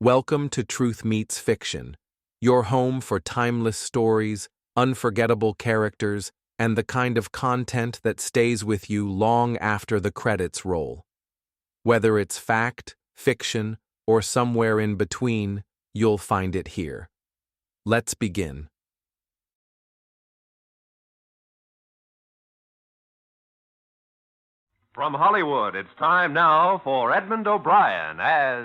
Welcome to Truth Meets Fiction, your home for timeless stories, unforgettable characters, and the kind of content that stays with you long after the credits roll. Whether it's fact, fiction, or somewhere in between, you'll find it here. Let's begin. From Hollywood, it's time now for Edmund O'Brien as...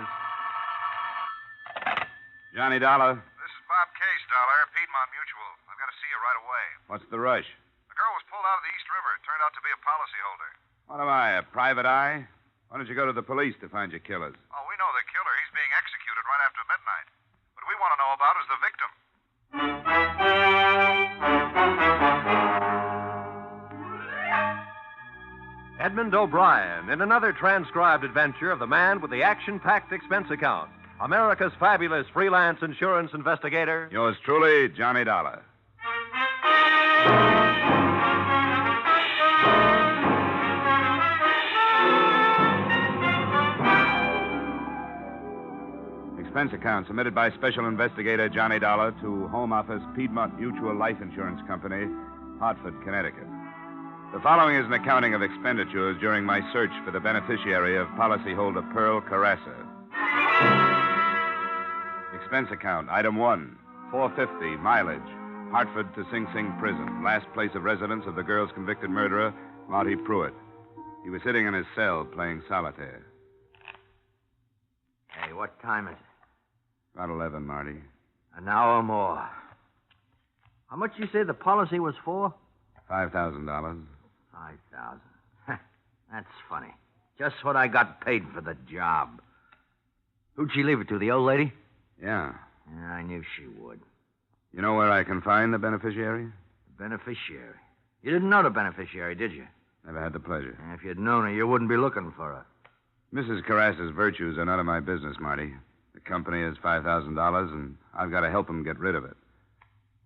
Johnny Dollar. This is Bob Case, Dollar, Piedmont Mutual. I've got to see you right away. What's the rush? The girl was pulled out of the East River. It turned out to be a policyholder. What am I, a private eye? Why don't you go to the police to find your killers? Oh, we know the killer. He's being executed right after midnight. What we want to know about is the victim. Edmund O'Brien in another transcribed adventure of the man with the action-packed expense account. America's fabulous freelance insurance investigator. Yours truly, Johnny Dollar. Expense account submitted by Special Investigator Johnny Dollar to Home Office Piedmont Mutual Life Insurance Company, Hartford, Connecticut. The following is an accounting of expenditures during my search for the beneficiary of policyholder Pearl Carrasa. Expense account, item 1, $4.50, mileage, Hartford to Sing Sing Prison, last place of residence of the girl's convicted murderer, Monty Pruitt. He was sitting in his cell playing solitaire. Hey, what time is it? About 11, Marty. An hour more. How much you say the policy was for? $5,000. 5,000. That's funny. Just what I got paid for the job. Who'd she leave it to, the old lady? Yeah. Yeah, I knew she would. You know where I can find the beneficiary? The beneficiary? You didn't know the beneficiary, did you? Never had the pleasure. If you'd known her, you wouldn't be looking for her. Mrs. Carrassa's virtues are none of my business, Marty. The company has $5,000, and I've got to help them get rid of it.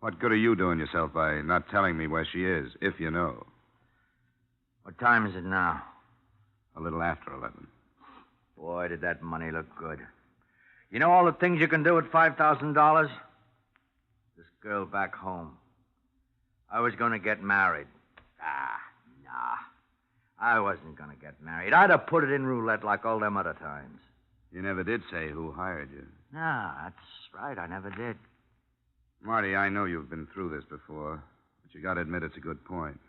What good are you doing yourself by not telling me where she is, if you know? What time is it now? A little after 11. Boy, did that money look good. You know all the things you can do with $5,000? This girl back home. I was going to get married. Nah. I wasn't going to get married. I'd have put it in roulette like all them other times. You never did say who hired you. No, that's right. I never did. Marty, I know you've been through this before, but you got to admit it's a good point.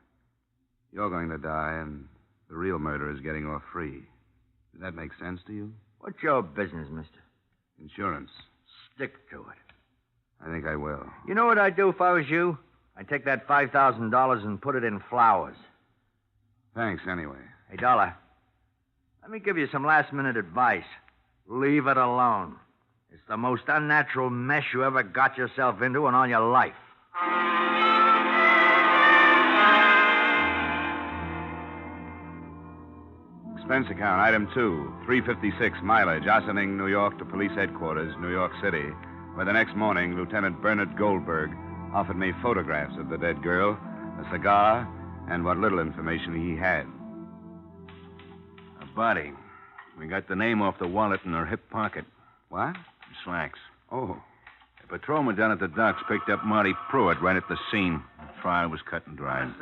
You're going to die, and the real murderer is getting off free. Does that make sense to you? What's your business, mister? Insurance. Stick to it. I think I will. You know what I'd do if I was you? I'd take that $5,000 and put it in flowers. Thanks, anyway. Hey, Dollar, let me give you some last-minute advice. Leave it alone. It's the most unnatural mess you ever got yourself into in all your life. Expense account, item 2, $3.56, mileage, Ossining, New York to police headquarters, New York City, where the next morning, Lieutenant Bernard Goldberg offered me photographs of the dead girl, a cigar, and what little information he had. A body. We got the name off the wallet in her hip pocket. What? Slacks. Oh. A patrolman down at the docks picked up Monty Pruitt right at the scene. The trial was cut and dried.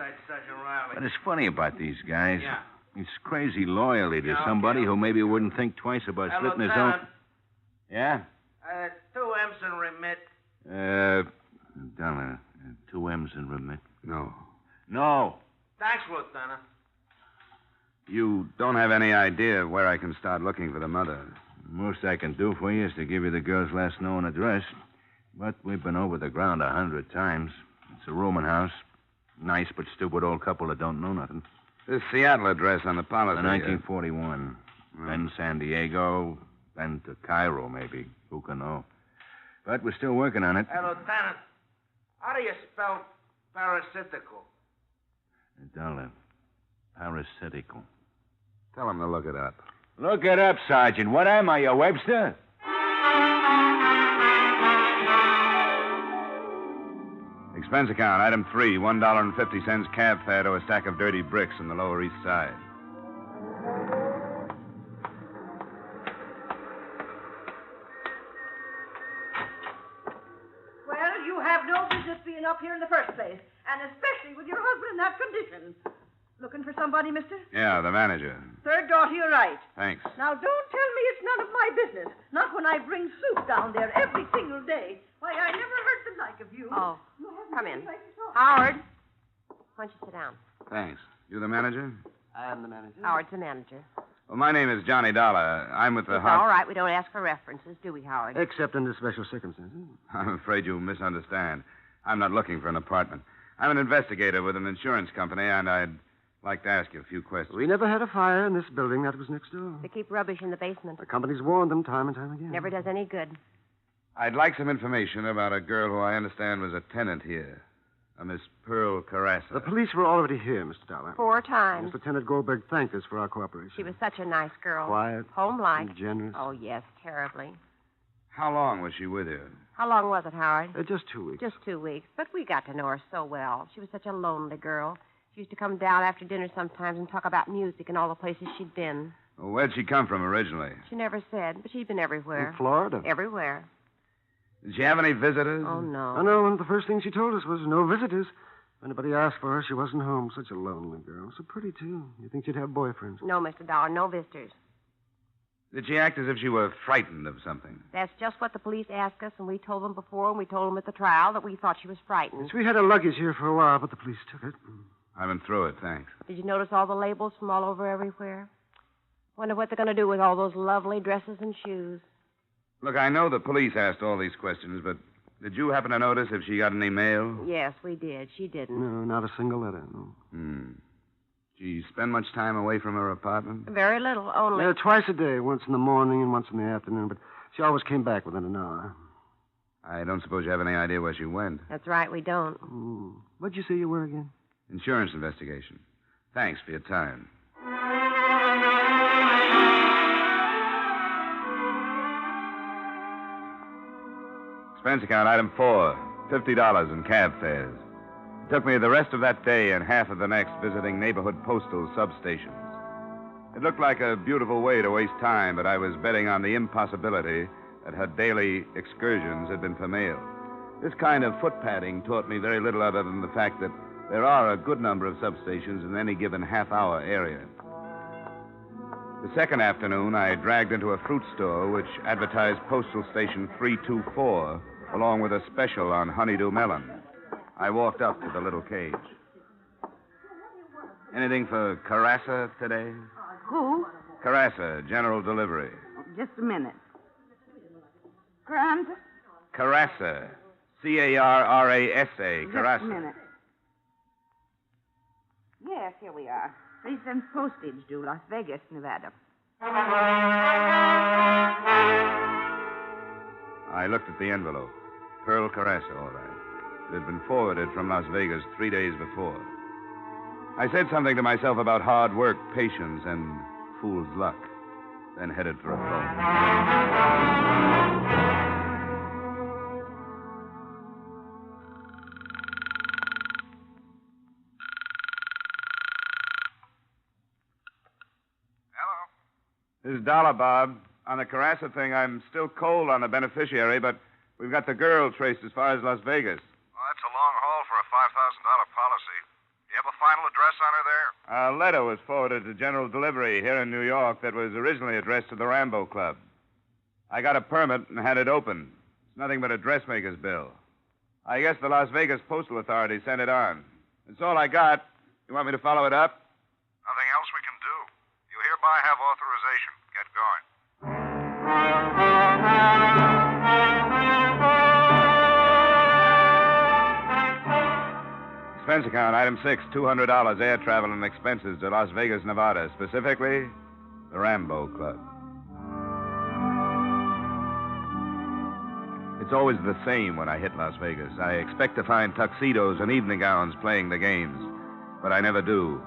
But it's funny about these guys. Yeah. It's crazy loyalty to somebody who maybe wouldn't think twice about slitting his own... Yeah? 2 M's in remit. Dollar. 2 M's in remit. No. No. Thanks, Lieutenant. You don't have any idea where I can start looking for the mother. Most I can do for you is to give you the girl's last known address. But we've been over the ground 100 times. It's a rooming house. Nice but stupid old couple that don't know nothing. This Seattle address on the policy. 1941. Then San Diego, then to Cairo, maybe. Who can know? But we're still working on it. Hey, Lieutenant, how do you spell parasitical? Dollar. Parasitical. Tell him to look it up. Look it up, Sergeant. What am I, a Webster? Expense account, item 3, $1.50 cab fare to a stack of dirty bricks in the Lower East Side. have no business being up here in the first place, and especially with your husband in that condition. Looking for somebody, mister? Yeah, the manager. Third door to your right. Thanks. Now, don't tell me it's none of my business. Not when I bring soup down there every single day. Why, I never heard the like of you. Oh, You haven't come any in. right to talk. Howard. Why don't you sit down? Thanks. You the manager? I am the manager. Howard's the manager. Well, my name is Johnny Dollar. I'm with the It's all right. We don't ask for references, do we, Howard? Except under special circumstances. I'm afraid you misunderstand. I'm not looking for an apartment. I'm an investigator with an insurance company, and I'd like to ask you a few questions. We never had a fire in this building. That was next door. They keep rubbish in the basement. The company's warned them time and time again. Never does any good. I'd like some information about a girl who I understand was a tenant here, a Miss Pearl Carrasa. The police were already here, Mr. Dollar. 4 times. Lieutenant Goldberg thanked us for our cooperation. She was such a nice girl. Quiet. Home-like. And generous. Oh, yes, terribly. How long was she with you? How long was it, Howard? Just 2 weeks. Just 2 weeks. But we got to know her so well. She was such a lonely girl. She used to come down after dinner sometimes and talk about music and all the places she'd been. Well, where'd she come from originally? She never said, but she'd been everywhere. In Florida. Everywhere. Did she have any visitors? Oh, no. I know. One of the first things she told us was no visitors. If anybody asked for her, she wasn't home. Such a lonely girl. So pretty, too. You'd think she'd have boyfriends. No, Mr. Dollar, no visitors. Did she act as if she were frightened of something? That's just what the police asked us, and we told them before, and we told them at the trial that we thought she was frightened. Yes, we had her luggage here for a while, but the police took it. I've been through it, thanks. Did you notice all the labels from all over everywhere? Wonder what they're going to do with all those lovely dresses and shoes. Look, I know the police asked all these questions, but did you happen to notice if she got any mail? Yes, we did. She didn't. No, not a single letter, no. Did she spend much time away from her apartment? Very little, only. Yeah, twice a day, once in the morning and once in the afternoon, but she always came back within an hour. I don't suppose you have any idea where she went. That's right, we don't. What'd you say you were again? Insurance investigation. Thanks for your time. Expense account item 4, $50 in cab fares. It took me the rest of that day and half of the next visiting neighborhood postal substations. It looked like a beautiful way to waste time, but I was betting on the impossibility that her daily excursions had been for mail. This kind of foot padding taught me very little other than the fact that there are a good number of substations in any given half-hour area. The second afternoon, I dragged into a fruit store which advertised Postal Station 324, along with a special on honeydew melon. I walked up to the little cage. Anything for Carrasa today? Who? Carrasa, general delivery. Just a minute. Grant? Carrasa. Carrasa. Just a minute. Yes, here we are. 3 cents postage due, Las Vegas, Nevada. I looked at the envelope. Pearl Carrasa, all right. It had been forwarded from Las Vegas 3 days before. I said something to myself about hard work, patience, and fool's luck, then headed for a phone. This is Dollar, Bob. On the Carrasa thing, I'm still cold on the beneficiary, but we've got the girl traced as far as Las Vegas. Well, that's a long haul for a $5,000 policy. You have a final address on her there? A letter was forwarded to General Delivery here in New York that was originally addressed to the Rambo Club. I got a permit and had it opened. It's nothing but a dressmaker's bill. I guess the Las Vegas Postal Authority sent it on. That's all I got. You want me to follow it up? Nothing else we can do. You hereby have authorization. Get going. Expense account, item 6, $200 air travel and expenses to Las Vegas, Nevada. Specifically, the Rambo Club. It's always the same when I hit Las Vegas. I expect to find tuxedos and evening gowns playing the games, but I never do.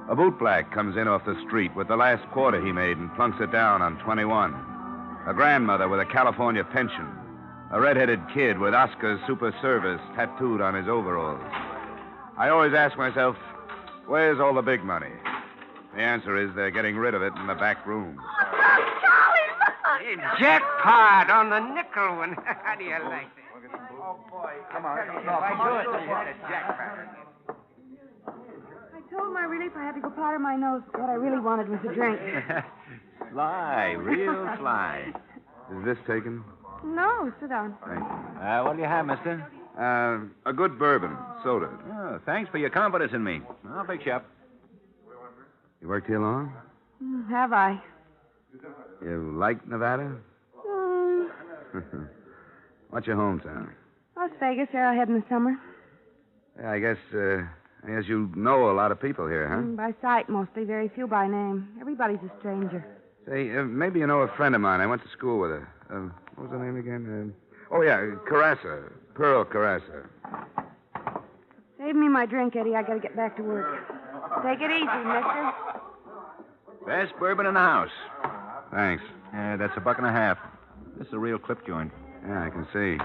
A bootblack comes in off the street with the last quarter he made and plunks it down on 21. A grandmother with a California pension. A red-headed kid with Oscar's Super Service tattooed on his overalls. I always ask myself, where's all the big money? The answer is they're getting rid of it in the back rooms. Jackpot on the nickel one. How do you like that? Come on. I told my relief I had to go powder my nose, but what I really wanted was a drink. Sly, real sly. Is this taken? No, sit down. Thanks. What do you have, mister? A good bourbon, soda. Oh, thanks for your confidence in me. I'll fix you up. You worked here long? Have I? You like Nevada? What's your hometown? Las Vegas, Arrowhead in the summer. Yeah, I guess you know a lot of people here, huh? By sight, mostly. Very few by name. Everybody's a stranger. Say, maybe you know a friend of mine. I went to school with her. What was her name again? Carrasa. Pearl Carrasa. Save me my drink, Eddie. I gotta get back to work. Take it easy, mister. Best bourbon in the house. Thanks. That's $1.50. This is a real clip joint. Yeah, I can see.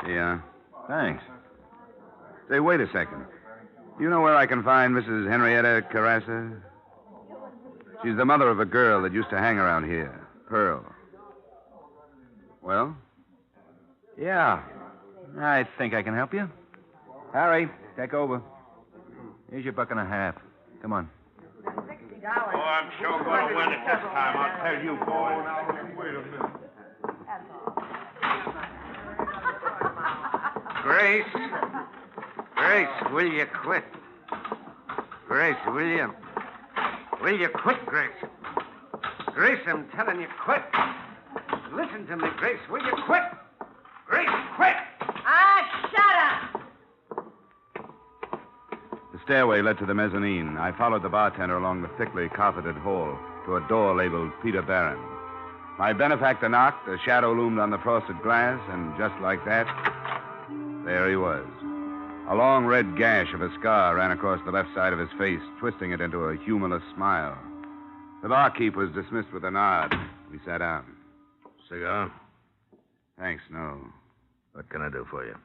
Yeah. Thanks. Say, wait a second. Do you know where I can find Mrs. Henrietta Carrasa? She's the mother of a girl that used to hang around here, Pearl. Well? Yeah. I think I can help you. Harry, take over. Here's your $1.50. Come on. $60. Oh, I'm sure going to win it this time. I'll tell you, boys. Wait a minute. Grace, will you quit? Grace, will you? Will you quit, Grace? Grace, I'm telling you, quit. Listen to me, Grace. Will you quit? Grace, quit! Shut up! The stairway led to the mezzanine. I followed the bartender along the thickly carpeted hall to a door labeled Peter Barron. My benefactor knocked, a shadow loomed on the frosted glass, and just like that, there he was. A long red gash of a scar ran across the left side of his face, twisting it into a humorless smile. The barkeep was dismissed with a nod. We sat down. Cigar? Thanks, no. What can I do for you?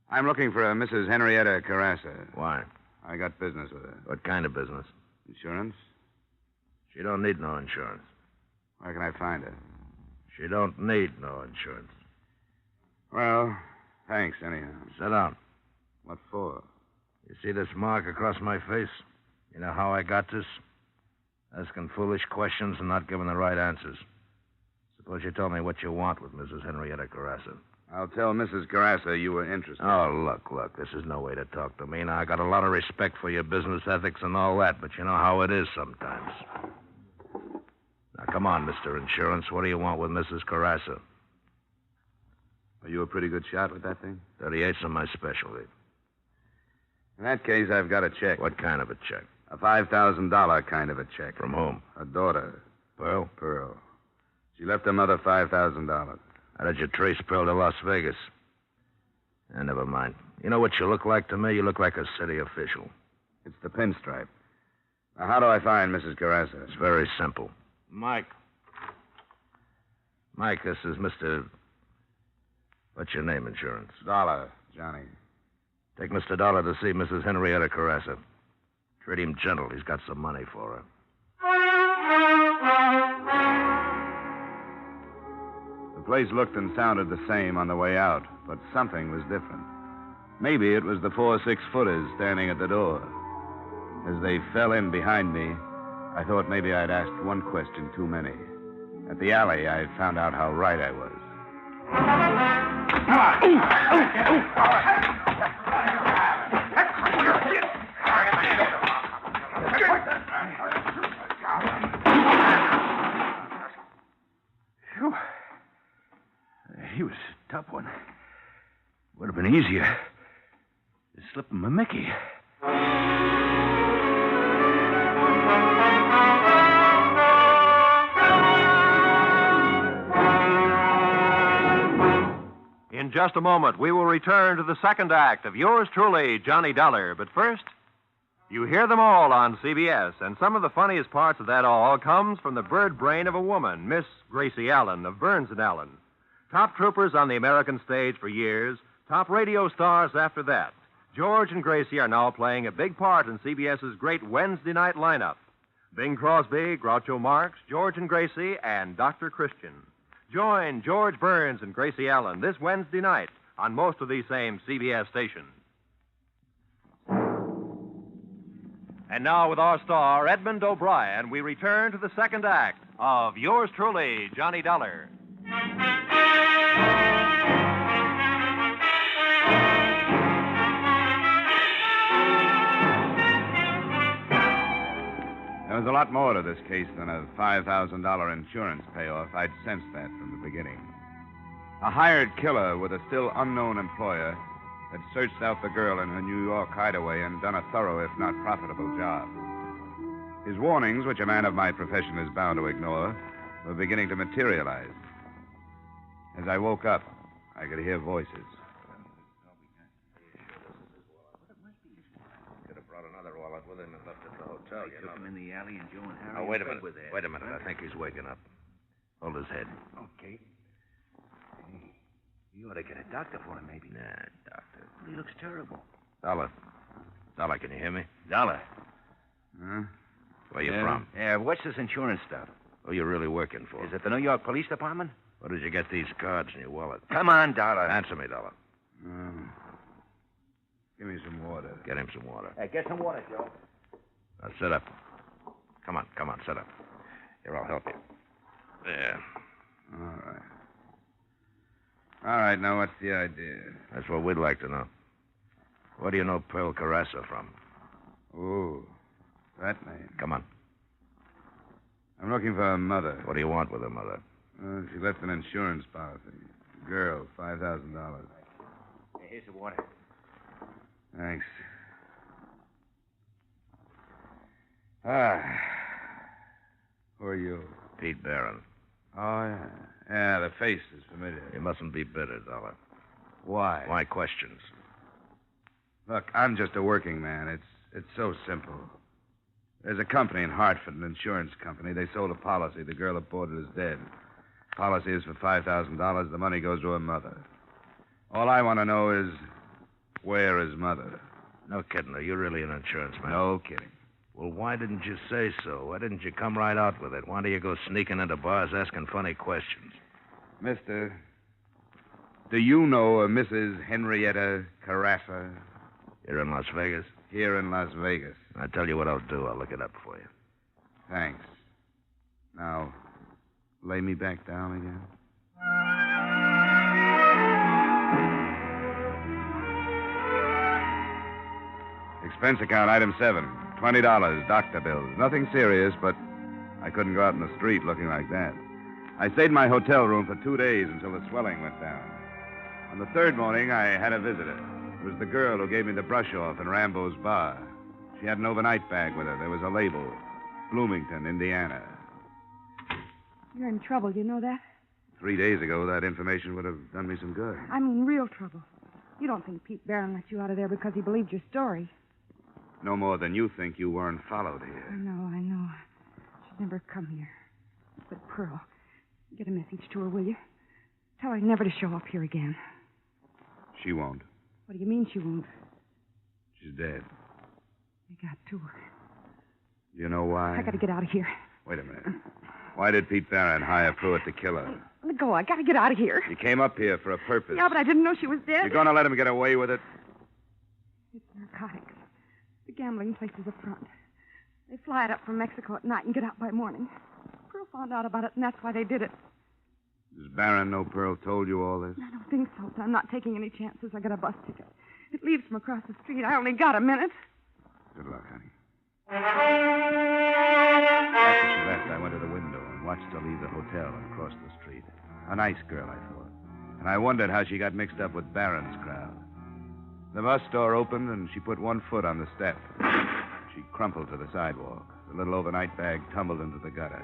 I'm looking for a Mrs. Henrietta Carrasa. Why? I got business with her. What kind of business? Insurance? She don't need no insurance. Where can I find her? She don't need no insurance. Well, thanks, anyhow. Sit down. What for? You see this mark across my face? You know how I got this? Asking foolish questions and not giving the right answers. Suppose you tell me what you want with Mrs. Henrietta Carrasa. I'll tell Mrs. Carrasa you were interested. Oh, look. This is no way to talk to me. Now, I got a lot of respect for your business ethics and all that, but you know how it is sometimes. Now, come on, Mr. Insurance. What do you want with Mrs. Carrasa? Are you a pretty good shot with that thing? 38's my specialty. In that case, I've got a check. What kind of a check? A $5,000 kind of a check. From whom? A daughter. Pearl? Pearl. She left her mother $5,000. How did you trace Pearl to Las Vegas? Never mind. You know what you look like to me? You look like a city official. It's the pinstripe. Now, how do I find Mrs. Carrasa? It's very simple. Mike, this is Mr. What's your name, Insurance? Dollar, Johnny. Take Mr. Dollar to see Mrs. Henrietta Carrasa. Treat him gentle. He's got some money for her. The place looked and sounded the same on the way out, but something was different. Maybe it was the 4 6-footers standing at the door. As they fell in behind me, I thought maybe I'd asked one question too many. At the alley, I found out how right I was. He was a tough one. Would have been easier. Just slipping my Mickey. In just a moment, we will return to the second act of yours truly, Johnny Dollar. But first, you hear them all on CBS, and some of the funniest parts of that all comes from the bird brain of a woman, Miss Gracie Allen of Burns & Allen. Top troopers on the American stage for years, top radio stars after that. George and Gracie are now playing a big part in CBS's great Wednesday night lineup. Bing Crosby, Groucho Marx, George and Gracie, and Dr. Christian. Join George Burns and Gracie Allen this Wednesday night on most of these same CBS stations. And now, with our star, Edmund O'Brien, we return to the second act of Yours Truly, Johnny Dollar. There was a lot more to this case than a $5,000 insurance payoff. I'd sensed that from the beginning. A hired killer with a still unknown employer had searched out the girl in her New York hideaway and done a thorough, if not profitable, job. His warnings, which a man of my profession is bound to ignore, were beginning to materialize. As I woke up, I could hear voices. Could have brought another wallet with him and left it at the hotel, Took him in the alley and Joe and Harry. Oh, wait a minute. Wait a minute. I think he's waking up. Hold his head. Okay. Hey, you ought to get a doctor for him, maybe. Nah, doctor. He looks terrible. Dollar. Dollar, can you hear me? Dollar. Huh? Where you from? Yeah, what's this insurance stuff? Who you really working for? Is it the New York Police Department? Where did you get these cards in your wallet? Come on, Dollar. Answer me, Dollar. Give me some water. Get him some water. Hey, get some water, Joe. Now, sit up. Come on, sit up. Here, I'll help you. There. All right, now what's the idea? That's what we'd like to know. Where do you know Pearl Carrasa from? Oh, that name. Come on. I'm looking for her mother. What do you want with her mother? She left an insurance policy. Girl, $5,000. Hey, here's the water. Thanks. Who are you? Pete Barron. Oh, yeah. Yeah, the face is familiar. You mustn't be bitter, Dollar. Why? Why questions? Look, I'm just a working man. It's so simple. There's a company in Hartford, an insurance company. They sold a policy. The girl that bought it is dead. Policy is for $5,000. The money goes to her mother. All I want to know is, where is mother? No kidding. Are you really an insurance man? No kidding. Well, why didn't you say so? Why didn't you come right out with it? Why do you go sneaking into bars asking funny questions? Mister, do you know a Mrs. Henrietta Carrasa? You're in Las Vegas? Here in Las Vegas. I tell you what I'll do. I'll look it up for you. Thanks. Now, lay me back down again. Expense account, item 7. $20, doctor bills. Nothing serious, but I couldn't go out in the street looking like that. I stayed in my hotel room for 2 days until the swelling went down. On the third morning, I had a visitor. It was the girl who gave me the brush off in Rambo's bar. She had an overnight bag with her. There was a label, Bloomington, Indiana. You're in trouble, you know that? 3 days ago, that information would have done me some good. I mean real trouble. You don't think Pete Barron let you out of there because he believed your story. No more than you think you weren't followed here. I know. She'd never come here. But Pearl, get a message to her, will you? Tell her never to show up here again. She won't. What do you mean she won't? She's dead. You got to her. You know why? I gotta get out of here. Wait a minute. Why did Pete Barron hire Pruitt to kill her? Let go. I gotta get out of here. He came up here for a purpose. Yeah, but I didn't know she was dead. You're going to let him get away with it? It's narcotics. The gambling place is up front. They fly it up from Mexico at night and get out by morning. Pearl found out about it, and that's why they did it. Does Barron know Pearl told you all this? I don't think so, but I'm not taking any chances. I got a bus ticket. It leaves from across the street. I only got a minute. Good luck, honey. After she left, I went to the window and watched her leave the hotel and cross the street. A nice girl, I thought. And I wondered how she got mixed up with Barron's crowd. The bus door opened, and she put one foot on the step. She crumpled to the sidewalk. The little overnight bag tumbled into the gutter.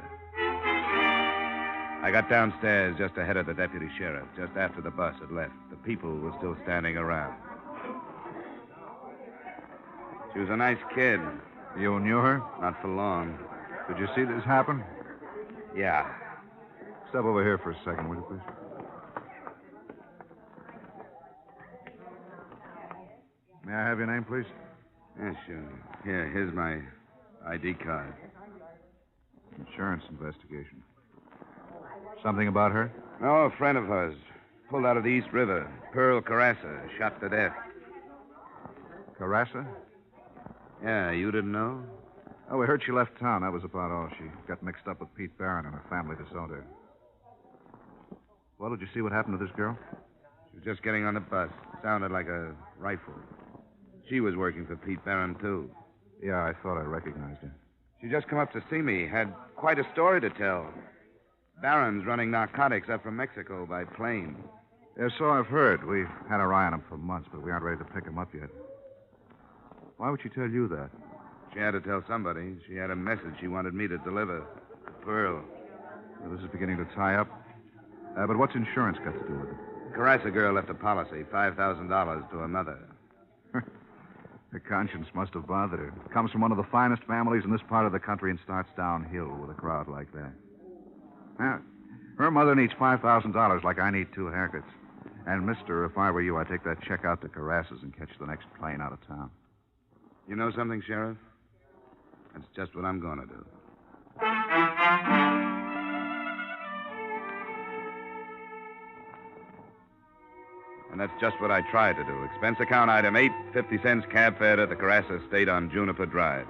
I got downstairs just ahead of the deputy sheriff, just after the bus had left. The people were still standing around. She was a nice kid. You knew her? Not for long. Did you see this happen? Yeah. Step over here for a second, will you, please? May I have your name, please? Yeah, sure. Here, here's my ID card. Insurance investigation. Something about her? No, a friend of hers. pulled out of the East River. Pearl Carrasa, shot to death. Carrasa? Yeah, you didn't know? Oh, we heard she left town. That was about all. She got mixed up with Pete Barron and her family disowned her. Well, did you see what happened to this girl? She was just getting on the bus. Sounded like a rifle. She was working for Pete Barron, too. Yeah, I thought I recognized her. She just come up to see me. Had quite a story to tell. Barron's running narcotics up from Mexico by plane. Yeah, so I've heard. We've had our eye on him for months, but we aren't ready to pick him up yet. Why would she tell you that? She had to tell somebody. She had a message she wanted me to deliver to Pearl. Well, this is beginning to tie up. But what's insurance got to do with it? Carrasa girl left a policy, $5,000 to her mother. Her conscience must have bothered her. Comes from one of the finest families in this part of the country and starts downhill with a crowd like that. Now, her mother needs $5,000 like I need 2 haircuts. And, mister, if I were you, I'd take that check out to Carrassa's and catch the next plane out of town. You know something, Sheriff? That's just what I'm going to do. And that's just what I tried to do. Expense account item 8, 50 cents cab fare to the Carrassa estate on Juniper Drive.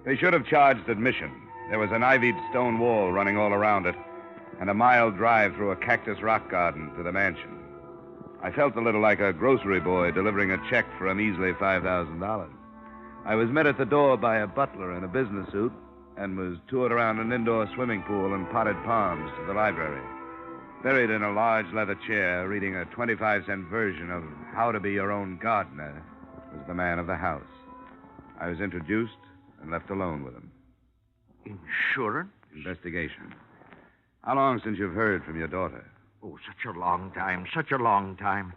They should have charged admission. There was an ivied stone wall running all around it, and a mile drive through a cactus rock garden to the mansion. I felt a little like a grocery boy delivering a check for a measly $5,000. I was met at the door by a butler in a business suit and was toured around an indoor swimming pool and potted palms to the library. Buried in a large leather chair, reading a 25-cent version of How to Be Your Own Gardener, was the man of the house. I was introduced and left alone with him. Insurance? Investigation. How long since you've heard from your daughter? Oh, such a long time, such a long time.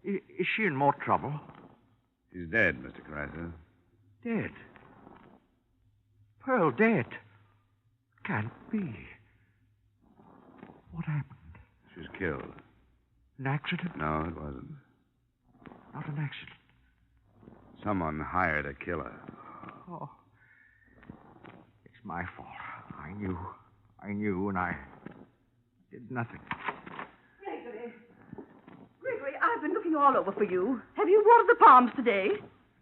Is she in more trouble? She's dead, Mr. Carrasa. Dead? Pearl dead? Can't be. What happened? She was killed. An accident? No, it wasn't. Not an accident. Someone hired a killer. Oh. It's my fault. I knew, and I did nothing. Gregory, I've been looking all over for you. Have you watered the palms today?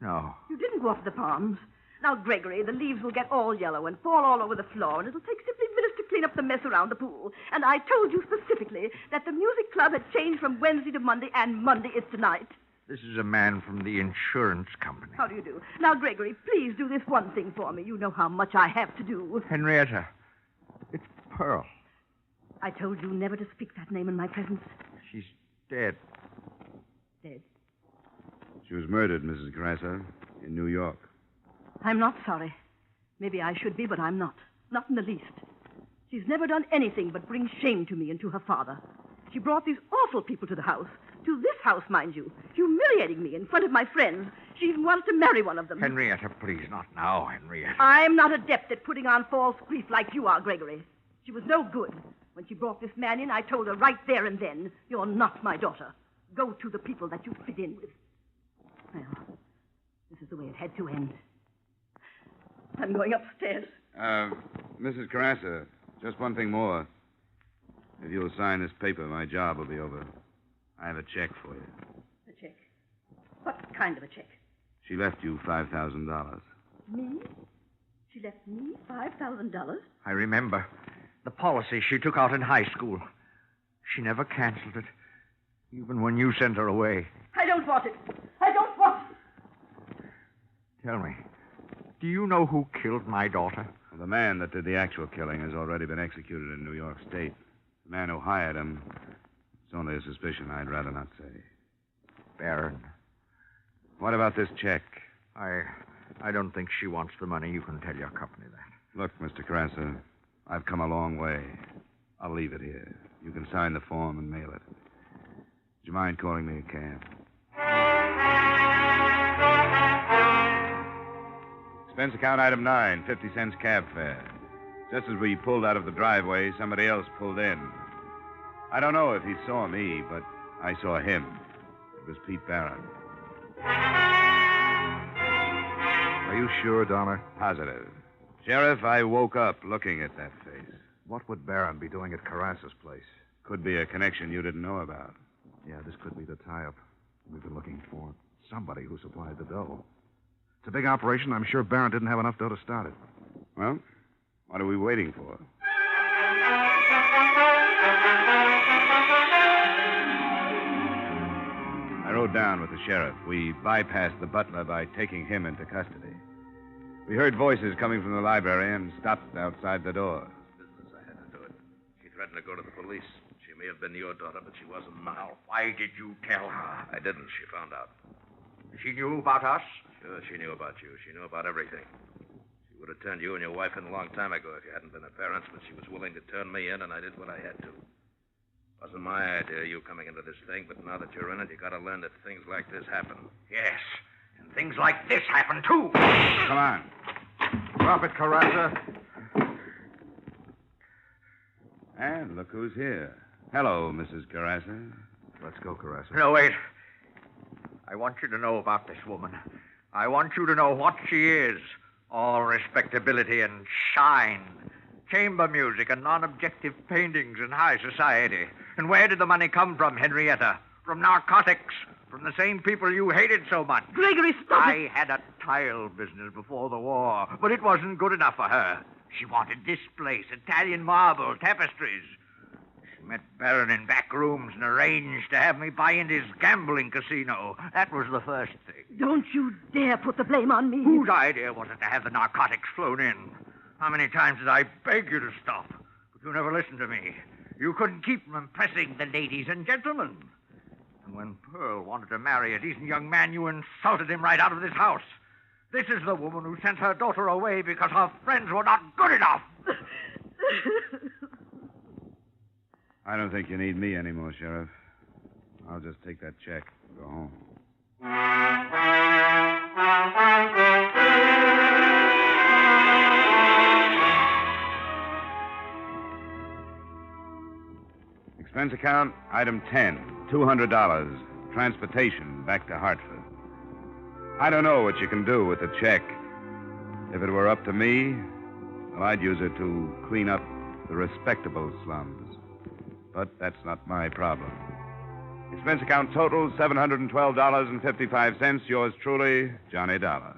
No. You didn't water the palms. Now, Gregory, the leaves will get all yellow and fall all over the floor, and it'll take simply minutes to clean up the mess around the pool. And I told you specifically that the music club had changed from Wednesday to Monday, and Monday is tonight. This is a man from the insurance company. How do you do? Now, Gregory, please do this one thing for me. You know how much I have to do. Henrietta. It's Pearl. I told you never to speak that name in my presence. She's dead. Dead? She was murdered, Mrs. Carrasa, in New York. I'm not sorry. Maybe I should be, but I'm not. Not in the least. She's never done anything but bring shame to me and to her father. She brought these awful people to the house. To this house, mind you. Humiliating me in front of my friends. She even wanted to marry one of them. Henrietta, please, not now, Henrietta. I'm not adept at putting on false grief like you are, Gregory. She was no good. When she brought this man in, I told her right there and then, you're not my daughter. Go to the people that you fit in with. Well, this is the way it had to end. I'm going upstairs. Mrs. Carrasa, just one thing more. If you'll sign this paper, my job will be over. I have a check for you. A check? What kind of a check? She left you $5,000. Me? She left me $5,000? I remember. The policy she took out in high school. She never canceled it, even when you sent her away. I don't want it. I don't want it. Tell me, do you know who killed my daughter? Well, the man that did the actual killing has already been executed in New York State. The man who hired him, it's only a suspicion I'd rather not say. Barron. What about this check? I don't think she wants the money. You can tell your company that. Look, Mr. Carrasa, I've come a long way. I'll leave it here. You can sign the form and mail it. Would you mind calling me a cab? Expense account item 9, 50 cents cab fare. Just as we pulled out of the driveway, somebody else pulled in. I don't know if he saw me, but I saw him. It was Pete Barron. Are you sure, Dahmer? Positive. Sheriff, I woke up looking at that face. What would Barron be doing at Carrassa's place? Could be a connection you didn't know about. Yeah, this could be the tie-up we've been looking for. Somebody who supplied the dough. It's a big operation. I'm sure Barron didn't have enough dough to start it. Well, what are we waiting for? I rode down with the sheriff. We bypassed the butler by taking him into custody. We heard voices coming from the library and stopped outside the door. Business, I had to do it. She threatened to go to the police. She may have been your daughter, but she wasn't mine. Now, why did you tell her? I didn't. She found out. She knew about us? Sure, she knew about you. She knew about everything. She would have turned you and your wife in a long time ago if you hadn't been her parents, but she was willing to turn me in, and I did what I had to. Wasn't my idea, you coming into this thing, but now that you're in it, you gotta learn that things like this happen. Yes. And things like this happen, too. Come on. Drop it, Carrasa. And look who's here. Hello, Mrs. Carrasa. Let's go, Carrasa. No, wait. I want you to know about this woman. I want you to know what she is. All respectability and shine. Chamber music and non-objective paintings in high society. And where did the money come from, Henrietta? From narcotics. From the same people you hated so much. Gregory, stop it! I had a tile business before the war, but it wasn't good enough for her. She wanted this place, Italian marble, tapestries. She met Barron in back rooms and arranged to have me buy into his gambling casino. That was the first thing. Don't you dare put the blame on me. Whose idea was it to have the narcotics flown in? How many times did I beg you to stop? But you never listened to me. You couldn't keep from impressing the ladies and gentlemen. And when Pearl wanted to marry a decent young man, you insulted him right out of this house. This is the woman who sent her daughter away because her friends were not good enough. I don't think you need me anymore, Sheriff. I'll just take that check and go home. Expense account, item 10, $200. Transportation back to Hartford. I don't know what you can do with the check. If it were up to me, well, I'd use it to clean up the respectable slums. But that's not my problem. Expense account total, $712.55. Yours truly, Johnny Dollar.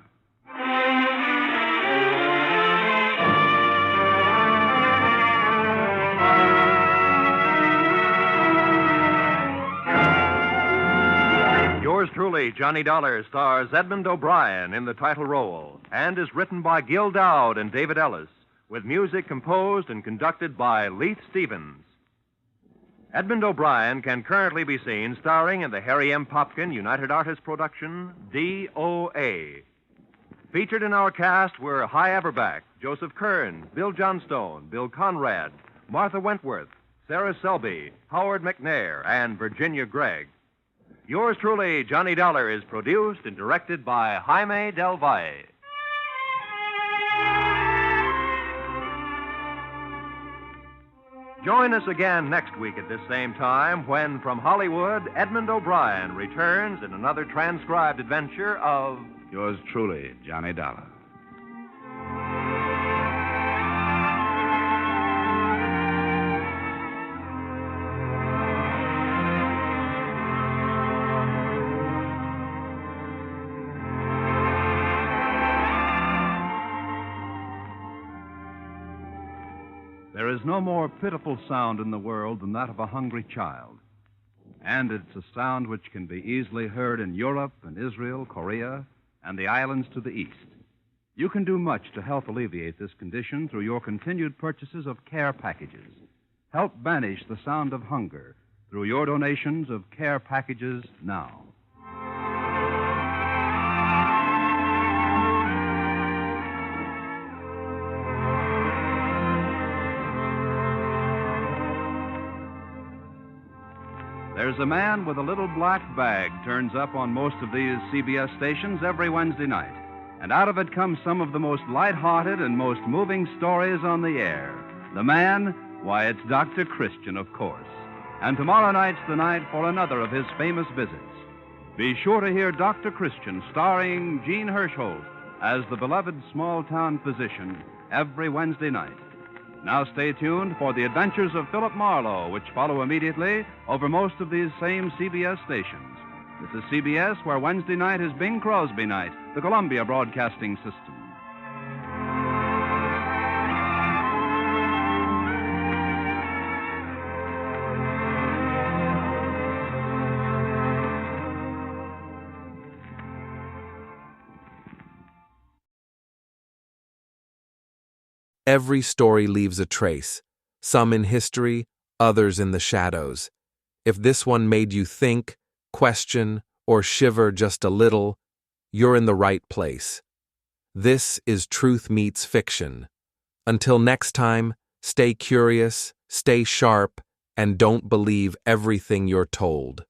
Yours truly, Johnny Dollar, stars Edmund O'Brien in the title role and is written by Gil Dowd and David Ellis, with music composed and conducted by Leith Stevens. Edmund O'Brien can currently be seen starring in the Harry M. Popkin United Artists production, D.O.A. Featured in our cast were Hy Averback, Joseph Kern, Bill Johnstone, Bill Conrad, Martha Wentworth, Sarah Selby, Howard McNair, and Virginia Gregg. Yours truly, Johnny Dollar, is produced and directed by Jaime Del Valle. Join us again next week at this same time when, from Hollywood, Edmund O'Brien returns in another transcribed adventure of... Yours truly, Johnny Dollar. There is no more pitiful sound in the world than that of a hungry child. And it's a sound which can be easily heard in Europe and Israel, Korea, and the islands to the east. You can do much to help alleviate this condition through your continued purchases of care packages. Help banish the sound of hunger through your donations of care packages now. There's a man with a little black bag turns up on most of these CBS stations every Wednesday night. And out of it comes some of the most light-hearted and most moving stories on the air. The man, why, it's Dr. Christian, of course. And tomorrow night's the night for another of his famous visits. Be sure to hear Dr. Christian starring Gene Hirschholt as the beloved small-town physician every Wednesday night. Now stay tuned for the adventures of Philip Marlowe, which follow immediately over most of these same CBS stations. This is CBS, where Wednesday night is Bing Crosby night, the Columbia Broadcasting System. Every story leaves a trace, some in history, others in the shadows. If this one made you think, question, or shiver just a little, you're in the right place. This is Truth Meets Fiction. Until next time, stay curious, stay sharp, and don't believe everything you're told.